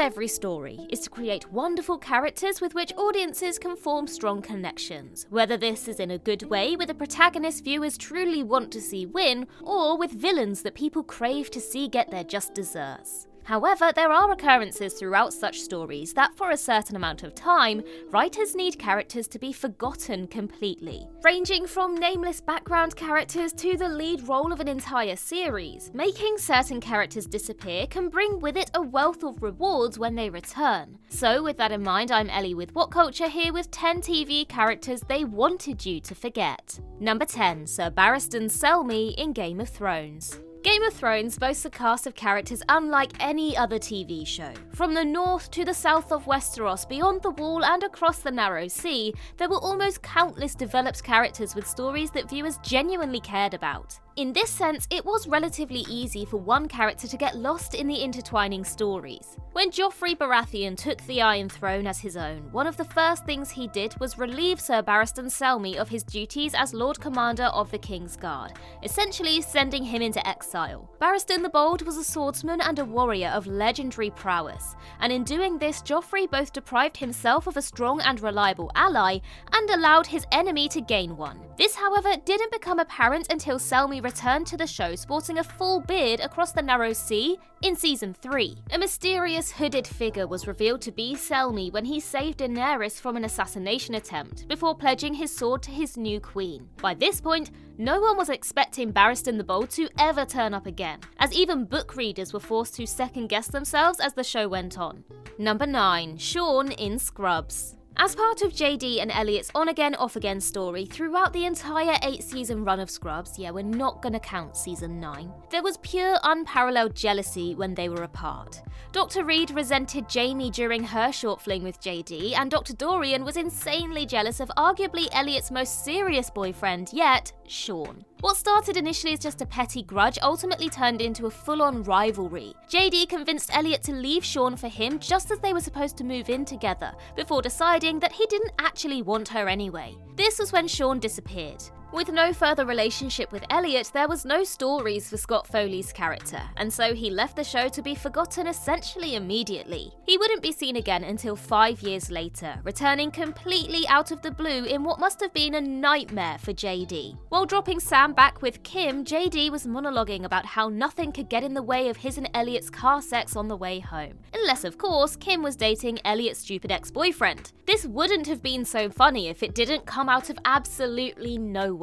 every story is to create wonderful characters with which audiences can form strong connections, whether this is in a good way with a protagonist viewers truly want to see win, or with villains that people crave to see get their just desserts. However, there are occurrences throughout such stories that for a certain amount of time, writers need characters to be forgotten completely. Ranging from nameless background characters to the lead role of an entire series, making certain characters disappear can bring with it a wealth of rewards when they return. So with that in mind, I'm Ellie with What Culture here with 10 TV characters they wanted you to forget. Number 10, Sir Barristan Selmy in Game of Thrones. Game of Thrones boasts a cast of characters unlike any other TV show. From the north to the south of Westeros, beyond the Wall and across the Narrow Sea, there were almost countless developed characters with stories that viewers genuinely cared about. In this sense, it was relatively easy for one character to get lost in the intertwining stories. When Joffrey Baratheon took the Iron Throne as his own, one of the first things he did was relieve Sir Barristan Selmy of his duties as Lord Commander of the King's Guard, essentially sending him into exile. Barristan the Bold was a swordsman and a warrior of legendary prowess, and in doing this, Joffrey both deprived himself of a strong and reliable ally, and allowed his enemy to gain one. This, however, didn't become apparent until Selmy returned to the show sporting a full beard across the Narrow Sea in Season 3. A mysterious hooded figure was revealed to be Selmy when he saved Daenerys from an assassination attempt, before pledging his sword to his new queen. By this point, no one was expecting Barristan the Bold to ever turn up again, as even book readers were forced to second-guess themselves as the show went on. Number 9, Sean in Scrubs. As part of JD and Elliot's on-again, off-again story throughout the entire 8-season run of Scrubs, yeah, we're not gonna count season 9, there was pure unparalleled jealousy when they were apart. Dr. Reed resented Jamie during her short fling with JD, and Dr. Dorian was insanely jealous of arguably Elliot's most serious boyfriend yet, Sean. What started initially as just a petty grudge ultimately turned into a full-on rivalry. JD convinced Elliot to leave Sean for him just as they were supposed to move in together, before deciding that he didn't actually want her anyway. This was when Sean disappeared. With no further relationship with Elliot, there was no stories for Scott Foley's character, and so he left the show to be forgotten essentially immediately. He wouldn't be seen again until 5 years later, returning completely out of the blue in what must have been a nightmare for JD. While dropping Sam back with Kim, JD was monologuing about how nothing could get in the way of his and Elliot's car sex on the way home. Unless, of course, Kim was dating Elliot's stupid ex-boyfriend. This wouldn't have been so funny if it didn't come out of absolutely nowhere.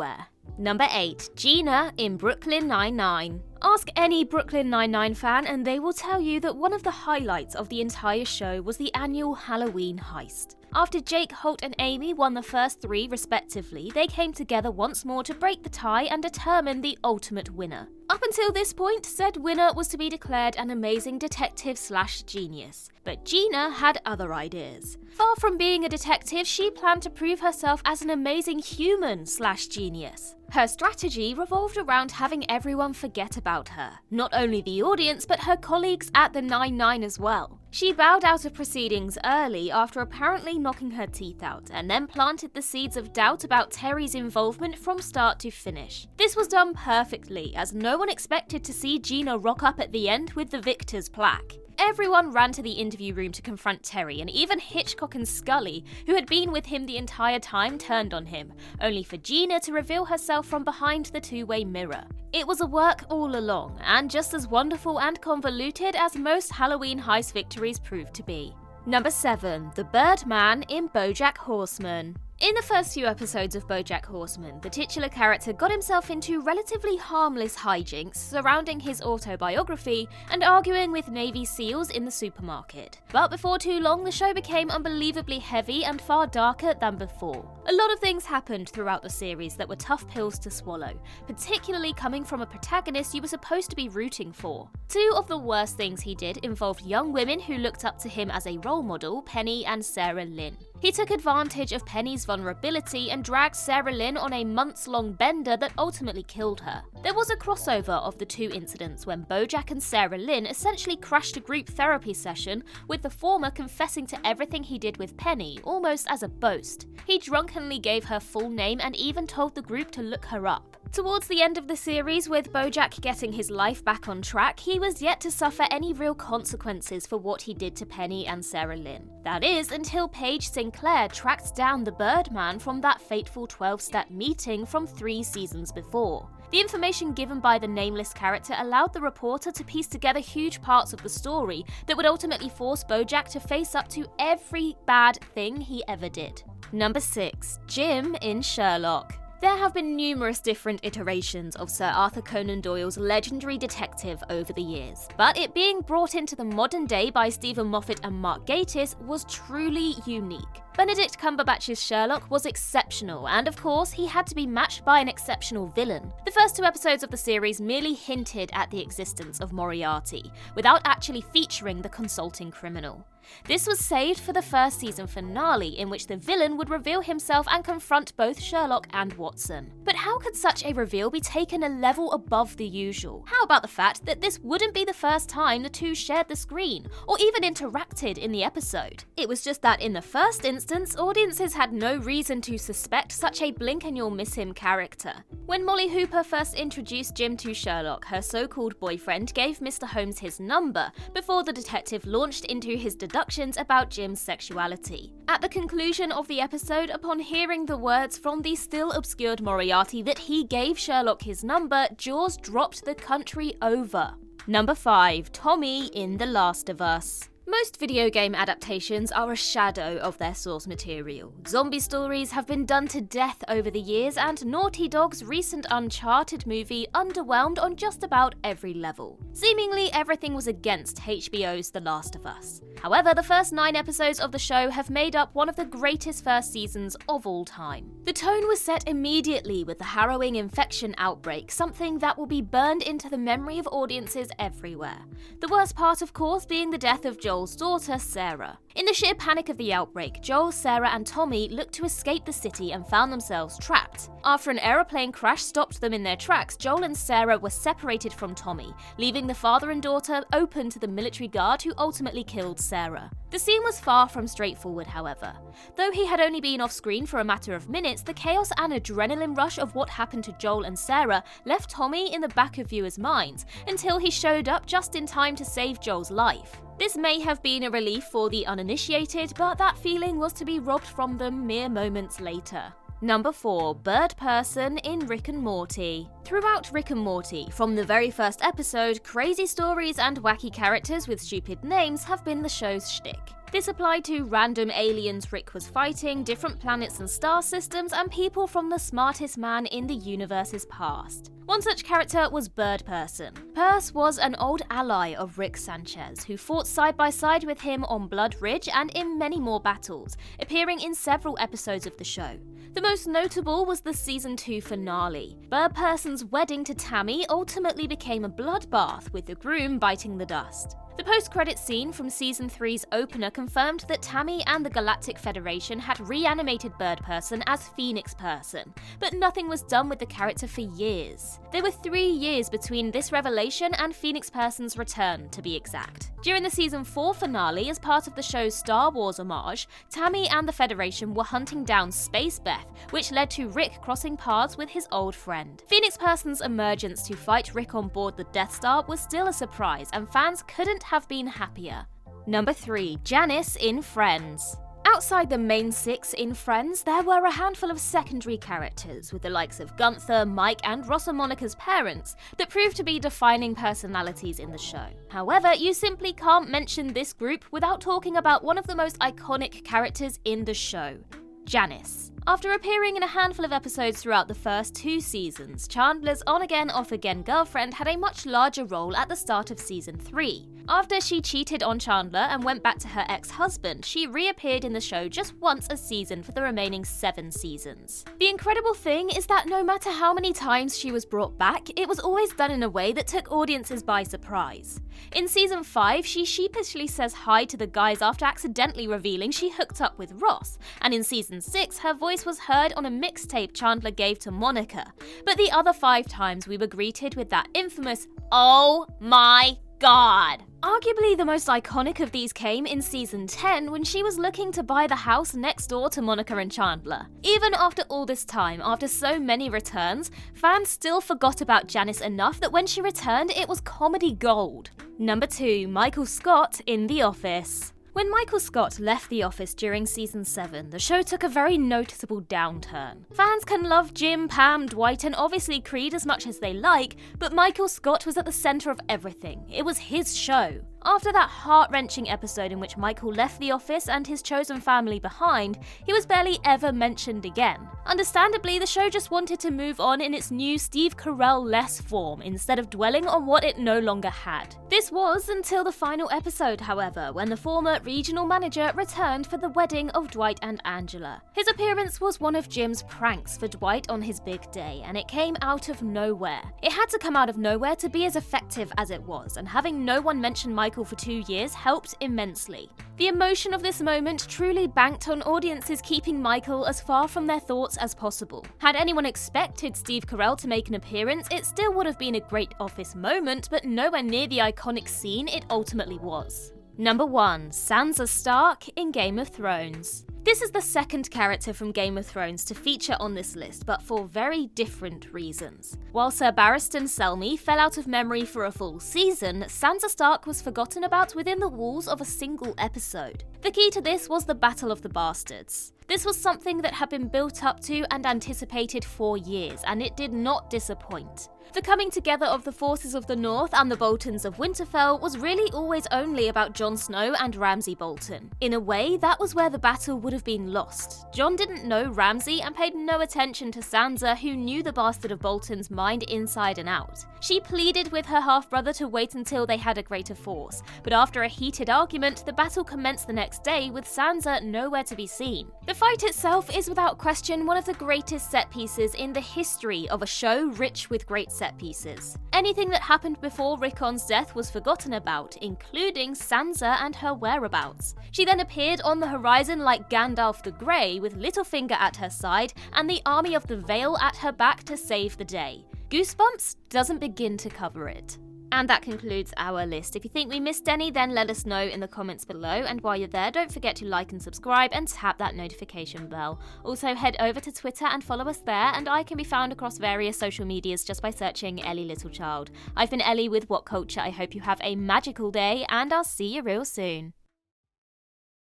Number 8, GINA in Brooklyn Nine-Nine. Ask any Brooklyn Nine-Nine fan and they will tell you that one of the highlights of the entire show was the annual Halloween heist. After Jake, Holt and Amy won the first 3 respectively, they came together once more to break the tie and determine the ultimate winner. Up until this point, said winner was to be declared an amazing detective/genius. But GINA had other ideas. Far from being a detective, she planned to prove herself as an amazing human/genius. Her strategy revolved around having everyone forget about her. Not only the audience, but her colleagues at the 9-9 as well. She bowed out of proceedings early after apparently knocking her teeth out, and then planted the seeds of doubt about Terry's involvement from start to finish. This was done perfectly, as no one expected to see GINA rock up at the end with the victor's plaque. Everyone ran to the interview room to confront Terry, and even Hitchcock and Scully, who had been with him the entire time, turned on him, only for GINA to reveal herself from behind the two-way mirror. It was a work all along, and just as wonderful and convoluted as most Halloween heist victories proved to be. Number 7, the Birdman in BOJACK Horseman. In the first few episodes of BOJACK Horseman, the titular character got himself into relatively harmless hijinks surrounding his autobiography and arguing with Navy SEALs in the supermarket. But before too long, the show became unbelievably heavy and far darker than before. A lot of things happened throughout the series that were tough pills to swallow, particularly coming from a protagonist you were supposed to be rooting for. 2 of the worst things he did involved young women who looked up to him as a role model, Penny and Sarah Lynn. He took advantage of Penny's vulnerability and dragged Sarah Lynn on a months-long bender that ultimately killed her. There was a crossover of the 2 incidents when BOJACK and Sarah Lynn essentially crashed a group therapy session, with the former confessing to everything he did with Penny, almost as a boast. He drunkenly gave her full name and even told the group to look her up. Towards the end of the series, with BOJACK getting his life back on track, he was yet to suffer any real consequences for what he did to Penny and Sarah Lynn. That is, until Paige Sinclair tracked down the Birdman from that fateful 12-step meeting from 3 seasons before. The information given by the nameless character allowed the reporter to piece together huge parts of the story that would ultimately force BOJACK to face up to every bad thing he ever did. Number 6. Jim in Sherlock. There have been numerous different iterations of Sir Arthur Conan Doyle's legendary detective over the years, but it being brought into the modern day by Stephen Moffat and Mark Gatiss was truly unique. Benedict Cumberbatch's Sherlock was exceptional, and of course, he had to be matched by an exceptional villain. The first 2 episodes of the series merely hinted at the existence of Moriarty, without actually featuring the consulting criminal. This was saved for the first season finale, in which the villain would reveal himself and confront both Sherlock and Watson. But how could such a reveal be taken a level above the usual? How about the fact that this wouldn't be the first time the two shared the screen, or even interacted in the episode? It was just that in the first instance, audiences had no reason to suspect such a blink-and-you'll-miss-him character. When Molly Hooper first introduced Jim to Sherlock, her so-called boyfriend gave Mr. Holmes his number, before the detective launched into his deductions about Jim's sexuality. At the conclusion of the episode, upon hearing the words from the still obscured Moriarty that he gave Sherlock his number, jaws dropped the country over. Number 5. Tommy in The Last of Us. Most video game adaptations are a shadow of their source material. Zombie stories have been done to death over the years, and Naughty Dog's recent Uncharted movie underwhelmed on just about every level. Seemingly everything was against HBO's The Last of Us. However, the first 9 episodes of the show have made up one of the greatest first seasons of all time. The tone was set immediately with the harrowing infection outbreak, something that will be burned into the memory of audiences everywhere. The worst part, of course, being the death of Joel's daughter, Sarah. In the sheer panic of the outbreak, Joel, Sarah and Tommy looked to escape the city and found themselves trapped. After an aeroplane crash stopped them in their tracks, Joel and Sarah were separated from Tommy, leaving the father and daughter open to the military guard who ultimately killed Sarah. The scene was far from straightforward, however. Though he had only been off screen for a matter of minutes, the chaos and adrenaline rush of what happened to Joel and Sarah left Tommy in the back of viewers' minds, until he showed up just in time to save Joel's life. This may have been a relief for the uninitiated, but that feeling was to be robbed from them mere moments later. Number 4. BIRDPERSON in Rick and Morty. Throughout Rick and Morty, from the very first episode, crazy stories and wacky characters with stupid names have been the show's shtick. This applied to random aliens Rick was fighting, different planets and star systems, and people from the smartest man in the universe's past. One such character was BIRDPERSON. Perse was an old ally of Rick Sanchez, who fought side by side with him on Blood Ridge and in many more battles, appearing in several episodes of the show. The most notable was the season 2 finale. BIRDPERSON's wedding to Tammy ultimately became a bloodbath, with the groom biting the dust. The post-credit scene from Season 3's opener confirmed that Tammy and the Galactic Federation had reanimated BIRDPERSON as Phoenix Person, but nothing was done with the character for years. There were 3 years between this revelation and Phoenix Person's return, to be exact. During the Season 4 finale, as part of the show's Star Wars homage, Tammy and the Federation were hunting down Space Beth, which led to Rick crossing paths with his old friend. Phoenix Person's emergence to fight Rick on board the Death Star was still a surprise, and fans couldn't have been happier. Number 3. Janice in Friends. Outside the main 6 in Friends, there were a handful of secondary characters, with the likes of Gunther, Mike and Ross and Monica's parents, that proved to be defining personalities in the show. However, you simply can't mention this group without talking about one of the most iconic characters in the show, Janice. After appearing in a handful of episodes throughout the first 2 seasons, Chandler's on-again, off-again girlfriend had a much larger role at the start of Season 3. After she cheated on Chandler and went back to her ex-husband, she reappeared in the show just once a season for the remaining 7 seasons. The incredible thing is that no matter how many times she was brought back, it was always done in a way that took audiences by surprise. In Season 5, she sheepishly says hi to the guys after accidentally revealing she hooked up with Ross, and in Season 6, her voice was heard on a mixtape Chandler gave to Monica. But the other 5 times we were greeted with that infamous, "Oh my god! Arguably the most iconic of these came in season 10 when she was looking to buy the house next door to Monica and Chandler. Even after all this time, after so many returns, fans still forgot about Janice enough that when she returned, it was comedy gold. Number 2, Michael Scott in The Office. When Michael Scott left The Office during season 7, the show took a very noticeable downturn. Fans can love Jim, Pam, Dwight, and obviously Creed as much as they like, but Michael Scott was at the center of everything. It was his show. After that heart-wrenching episode in which Michael left the office and his chosen family behind, he was barely ever mentioned again. Understandably, the show just wanted to move on in its new Steve Carell-less form instead of dwelling on what it no longer had. This was until the final episode, however, when the former regional manager returned for the wedding of Dwight and Angela. His appearance was one of Jim's pranks for Dwight on his big day, and it came out of nowhere. It had to come out of nowhere to be as effective as it was, and having no one mention Michael for 2 years helped immensely. The emotion of this moment truly banked on audiences keeping Michael as far from their thoughts as possible. Had anyone expected Steve Carell to make an appearance, it still would have been a great Office moment, but nowhere near the iconic scene it ultimately was. Number 1, Sansa Stark in Game of Thrones. This is the second character from Game of Thrones to feature on this list, but for very different reasons. While Sir Barristan Selmy fell out of memory for a full season, Sansa Stark was forgotten about within the walls of a single episode. The key to this was the Battle of the Bastards. This was something that had been built up to and anticipated for years, and it did not disappoint. The coming together of the forces of the North and the Boltons of Winterfell was really always only about Jon Snow and Ramsay Bolton. In a way, that was where the battle would have been lost. Jon didn't know Ramsay and paid no attention to Sansa, who knew the bastard of Bolton's mind inside and out. She pleaded with her half-brother to wait until they had a greater force, but after a heated argument, the battle commenced the next day with Sansa nowhere to be seen. The fight itself is without question one of the greatest set pieces in the history of a show rich with great set pieces. Anything that happened before Rickon's death was forgotten about, including Sansa and her whereabouts. She then appeared on the horizon like Gandalf the Grey, with Littlefinger at her side and the army of the Vale at her back to save the day. Goosebumps doesn't begin to cover it. And that concludes our list. If you think we missed any, then let us know in the comments below. And while you're there, don't forget to like and subscribe and tap that notification bell. Also, head over to Twitter and follow us there, and I can be found across various social medias just by searching Ellie Littlechild. I've been Ellie with What Culture. I hope you have a magical day, and I'll see you real soon.